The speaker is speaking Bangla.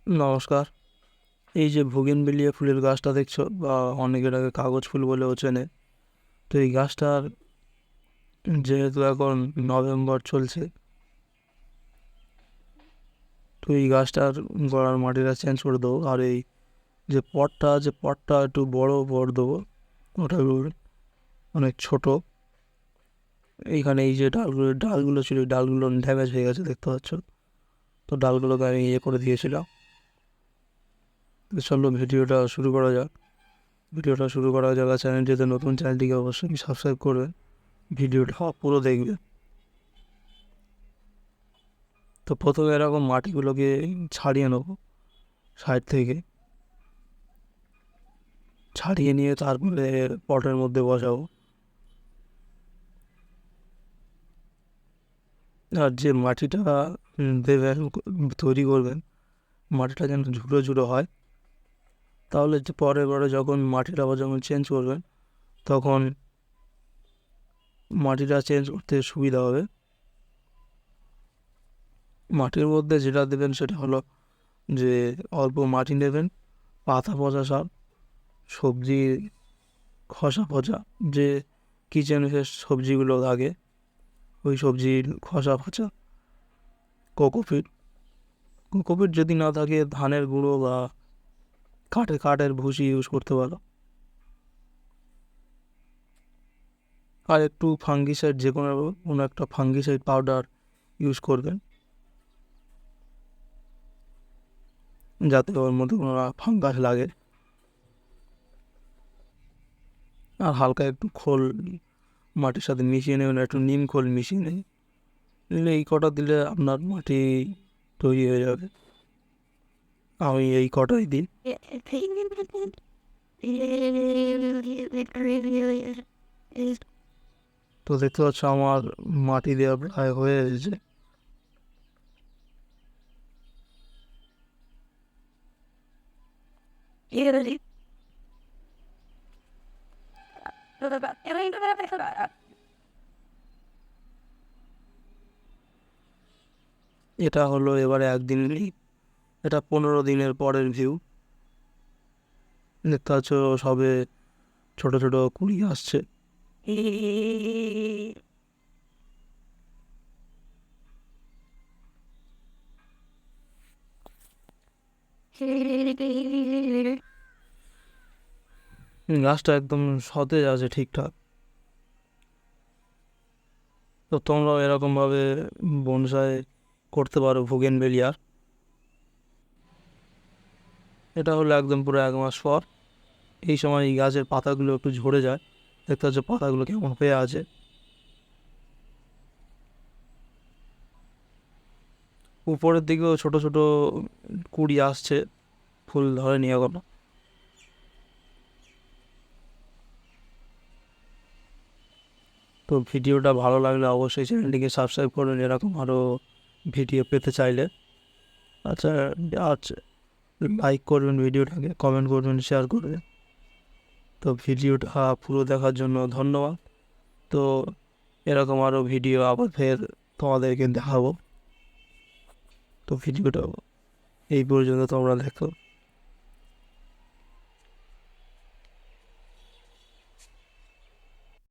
নমস্কার। এই যে বুগেনভিলিয়া ফুলের গাছটা দেখছো, বা অনেকে এটাকে কাগজ ফুল বলেও চেনে। তো এই গাছটার যেহেতু এখন নভেম্বর চলছে, তো এই গাছটার গোড়ার মাটিটা চেঞ্জ করে দেবো। আর এই যে পটটা আছে, পটটা একটু বড় করে দেবো। ওটা অনেক ছোট। এইখানে এই যে ডালগুলো ছিল, এই ডালগুলো ড্যামেজ হয়ে গেছে দেখতে পাচ্ছ। তো ডালগুলোকে আমি করে দিয়েছিলাম। তো চলো ভিডিওটা শুরু করা যাক। চ্যানেলটিতে নতুন, চ্যানেলটিকে অবশ্যই সাবস্ক্রাইব করবেন, ভিডিওটা পুরো দেখবেন। তো প্রথমে এরকম মাটিগুলোকে ছাড়িয়ে নেবো সাইড থেকে। ছাড়িয়ে নিয়ে তারপরে পটের মধ্যে বসাবো। আর যে মাটিটা দেবেন, তৈরি করবেন, মাটিটা যেন ঝুড়ো ঝুড়ো হয়। তাহলে যে পরে যখন মাটিটা আবার যখন চেঞ্জ করবেন, তখন মাটিটা চেঞ্জ করতে সুবিধা হবে। মাটির মধ্যে যেটা দেবেন সেটা হলো যে অল্প মাটি নেবেন, পাতা পচা সার, সবজি খোসা পচা, যে কিচেন ওয়েস্ট সবজিগুলো লাগে, ওই সবজির খোসা পচা, কোকোপিট। কোকোপিট যদি না থাকে, ধানের গুঁড়ো বা কাঠের ভুসি ইউজ করতে পারো। আর একটু ফাঙ্গিসাইড, যে কোনো একটা ফাঙ্গিসাইড পাউডার ইউজ করবেন, যাতে ওর মধ্যে কোনো ফাঙ্গাস লাগে। আর হালকা একটু খোল মাটির সাথে মিশিয়ে নেবেন, একটু নিম খোল মিশিয়ে নিলে এই কটা দিলে আপনার মাটি তৈরি হয়ে যাবে। আমি এই কটাই দিই। তো দেখতে পাচ্ছ আমার মাটি দেওয়া প্রায় হয়ে এসেছে। এটা হলো এবারে একদিনেরই, এটা 15 দিনের পরের ভিউ। দেখতে পাচ্ছ সবে ছোট ছোট কুড়ি আসছে। গাছটা একদম সতেজ আছে, ঠিকঠাক। তো তোমরাও এরকমভাবে বনসাই করতে পারো বুগেনভেলিয়ার। এটা হলো একদম পুরো 1 মাস পর। এই সময় এই গাছের পাতাগুলো একটু ঝরে যায়, দেখতে পাচ্ছ পাতাগুলো কেমন হয়ে আছে। উপরের দিকেও ছোট ছোট কুড়ি আসছে, ফুল ধরেনি এখনো। তো ভিডিওটা ভালো লাগলে অবশ্যই চ্যানেলটিকে সাবস্ক্রাইব করবেন, এরকম আরও ভিডিও পেতে চাইলে। আচ্ছা, আচ্ছা, লাইক করবেন ভিডিওটাকে, কমেন্ট করবেন, শেয়ার করবেন। তো ভিডিওটা পুরো দেখার জন্য ধন্যবাদ। তো এরকম আরও ভিডিও আবার ফের তোমাদেরকে দেখাবো। তো ভিডিওটা এই পর্যন্ত তোমরা দেখো।